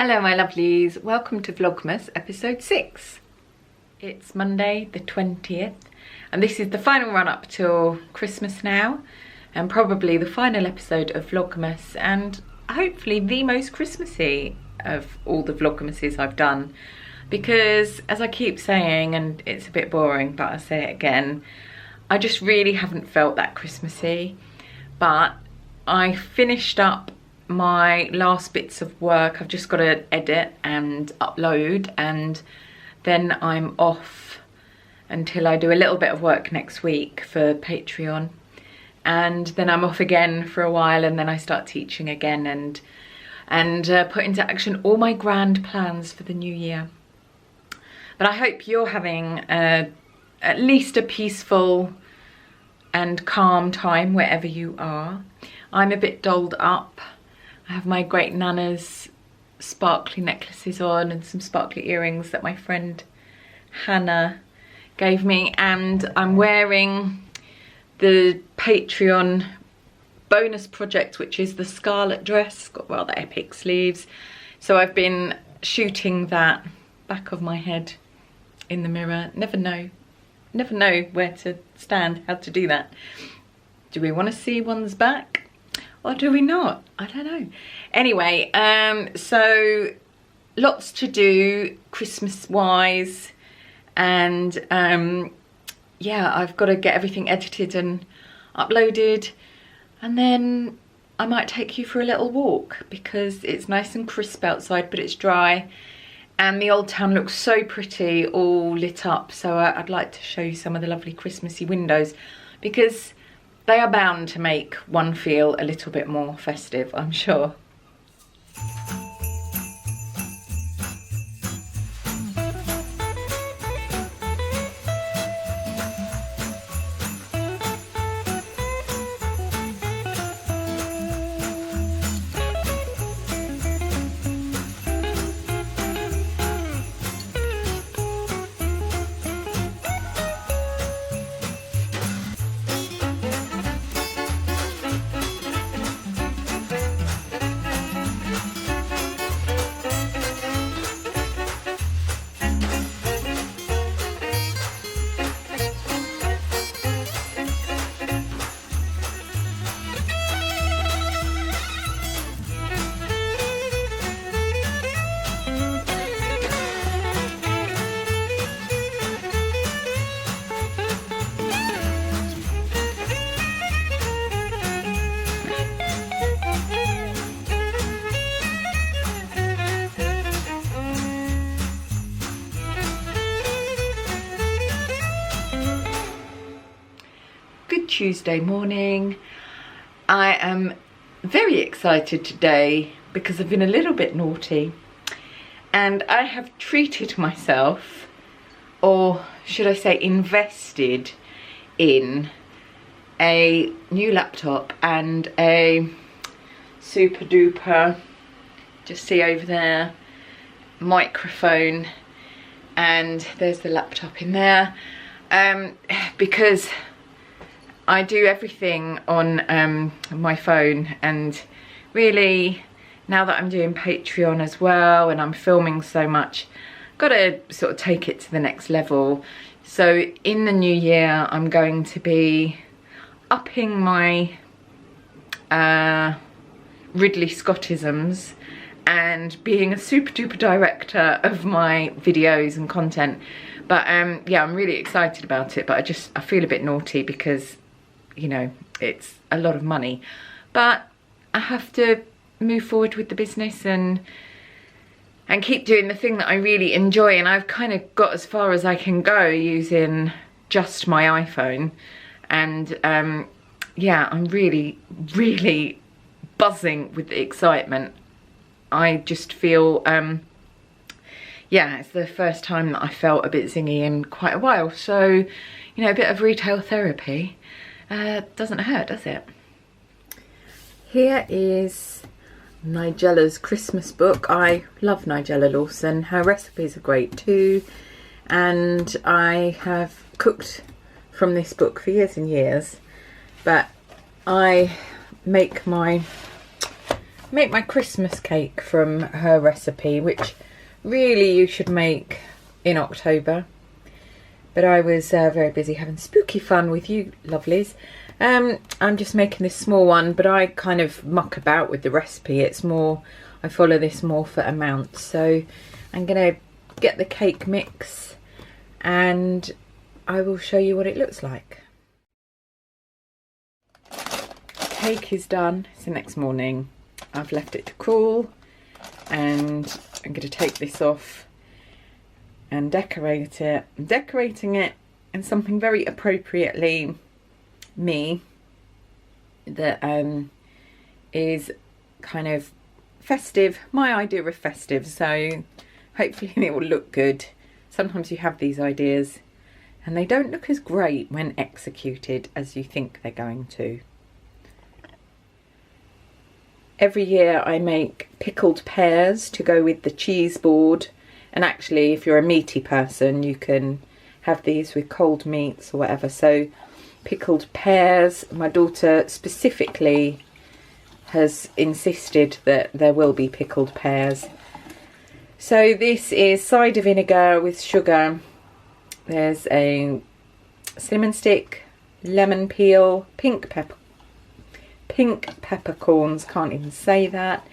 Hello my lovelies, welcome to Vlogmas episode 6. It's Monday the 20th and this is the final run up till Christmas now, and probably the final episode of Vlogmas and hopefully the most Christmassy of all the Vlogmases I've done, because as I keep saying, and it's a bit boring but I'll say it again, I just really haven't felt that Christmassy. But I finished up my last bits of work. I've just got to edit and upload, and then I'm off until I do a little bit of work next week for Patreon, and then I'm off again for a while, and then I start teaching again and put into action all my grand plans for the new year. But I hope you're having at least a peaceful and calm time wherever you are. I'm a bit dolled up. I have my great Nana's sparkly necklaces on and some sparkly earrings that my friend Hannah gave me, and I'm wearing the Patreon bonus project, which is the scarlet dress. It's got rather epic sleeves, so I've been shooting that back of my head in the mirror. Never know where to stand, how to do that. Do we want to see one's back? Or do we not? I don't know. Anyway, so lots to do Christmas wise, and yeah, I've got to get everything edited and uploaded, and then I might take you for a little walk because it's nice and crisp outside but it's dry, and the old town looks so pretty, all lit up. So I'd like to show you some of the lovely Christmassy windows, because they are bound to make one feel a little bit more festive, I'm sure. Tuesday morning. I am very excited today because I've been a little bit naughty and I have treated myself, or should I say invested in, a new laptop and a super duper, just see over there, microphone, and there's the laptop in there, because I do everything on my phone, and really now that I'm doing Patreon as well and I'm filming so much, got to sort of take it to the next level. So in the new year I'm going to be upping my Ridley Scottisms and being a super duper director of my videos and content. But yeah, I'm really excited about it, but I feel a bit naughty because, you know, it's a lot of money, but I have to move forward with the business and keep doing the thing that I really enjoy. And I've kind of got as far as I can go using just my iPhone, and yeah, I'm really buzzing with the excitement. I just feel yeah, it's the first time that I felt a bit zingy in quite a while, so you know, a bit of retail therapy doesn't hurt, does it? Here is Nigella's Christmas book. I love Nigella Lawson. Her recipes are great too, and I have cooked from this book for years and years, but I make my make my Christmas cake from her recipe, which really you should make in October. But I was very busy having spooky fun with you lovelies. I'm just making this small one, but I kind of muck about with the recipe. It's more, I follow this more for amounts. So I'm going to get the cake mix and I will show you what it looks like. Cake is done. It's the next morning. I've left it to cool and I'm going to take this off and decorate it. I'm decorating it in something very appropriately me, that is kind of festive, my idea of festive, so hopefully it will look good. Sometimes you have these ideas and they don't look as great when executed as you think they're going to. Every year I make pickled pears to go with the cheese board, and actually if you're a meaty person you can have these with cold meats or whatever. So pickled pears, my daughter specifically has insisted that there will be pickled pears. So this is cider vinegar with sugar. There's a cinnamon stick, lemon peel, pink peppercorns, can't even say that,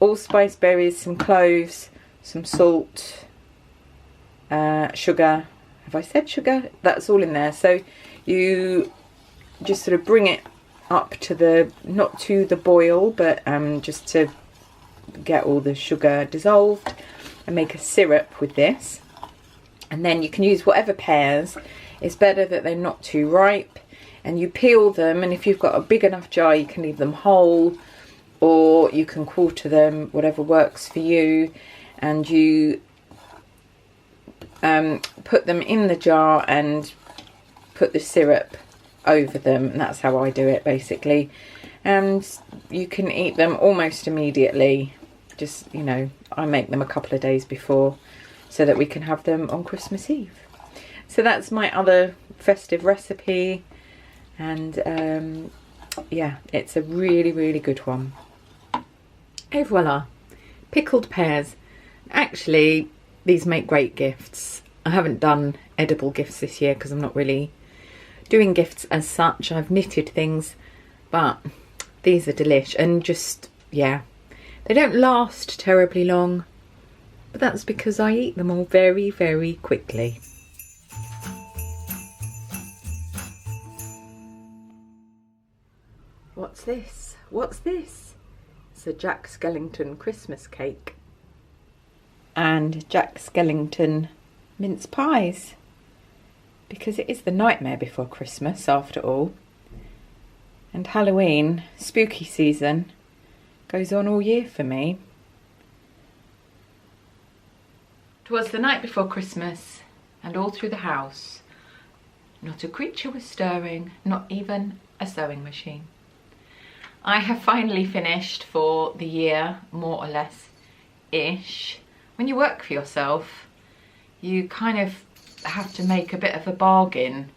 allspice berries, some cloves, some salt, sugar. Have I said sugar? That's all in there. So you just sort of bring it up to the, not to the boil, but just to get all the sugar dissolved, and make a syrup with this. And then you can use whatever pears. It's better that they're not too ripe, and you peel them, and if you've got a big enough jar you can leave them whole, or you can quarter them, whatever works for you, and you put them in the jar and put the syrup over them, and that's how I do it basically. And you can eat them almost immediately. Just, you know, I make them a couple of days before so that we can have them on Christmas Eve. So that's my other festive recipe, and yeah, it's a really good one. Et voila, pickled pears. Actually, these make great gifts. I haven't done edible gifts this year because I'm not really doing gifts as such. I've knitted things, but these are delish, and just, yeah, they don't last terribly long, but that's because I eat them all very quickly. What's this? What's this? It's a Jack Skellington Christmas cake and Jack Skellington mince pies, because it is the nightmare before Christmas after all, and Halloween, spooky season, goes on all year for me. 'Twas the night before Christmas, and all through the house not a creature was stirring, not even a sewing machine. I have finally finished for the year, more or less ish. When you work for yourself, you kind of have to make a bit of a bargain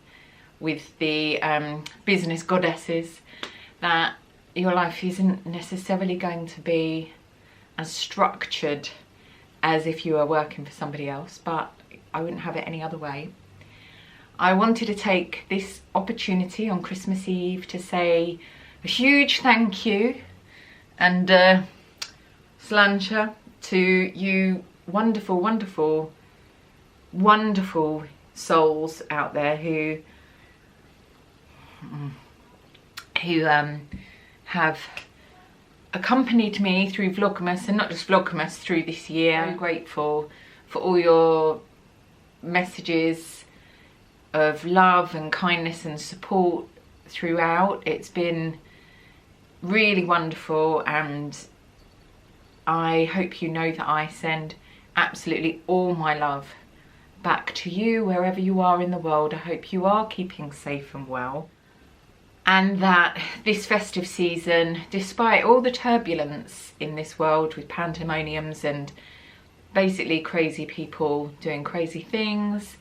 with the business goddesses that your life isn't necessarily going to be as structured as if you were working for somebody else, but I wouldn't have it any other way. I wanted to take this opportunity on Christmas Eve to say a huge thank you and sláinte to you wonderful souls out there who have accompanied me through Vlogmas, and not just Vlogmas, through this year. I'm grateful for all your messages of love and kindness and support throughout. It's been really wonderful, and I hope you know that I send absolutely all my love back to you wherever you are in the world. I hope you are keeping safe and well, and that this festive season, despite all the turbulence in this world with pandemoniums and basically crazy people doing crazy things,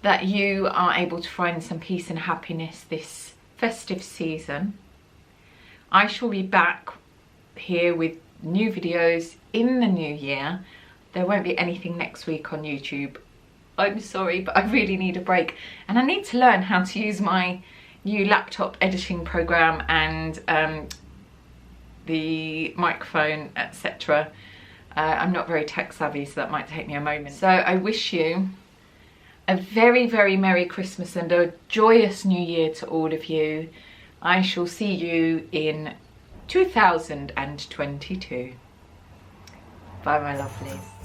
that you are able to find some peace and happiness this festive season. I shall be back here with new videos in the new year. There won't be anything next week on YouTube. I'm sorry, but I really need a break, and I need to learn how to use my new laptop editing program and the microphone, etc. I'm not very tech savvy, so that might take me a moment. So I wish you a very, very Merry Christmas and a joyous New Year to all of you. I shall see you in 2022. Bye, my lovelies.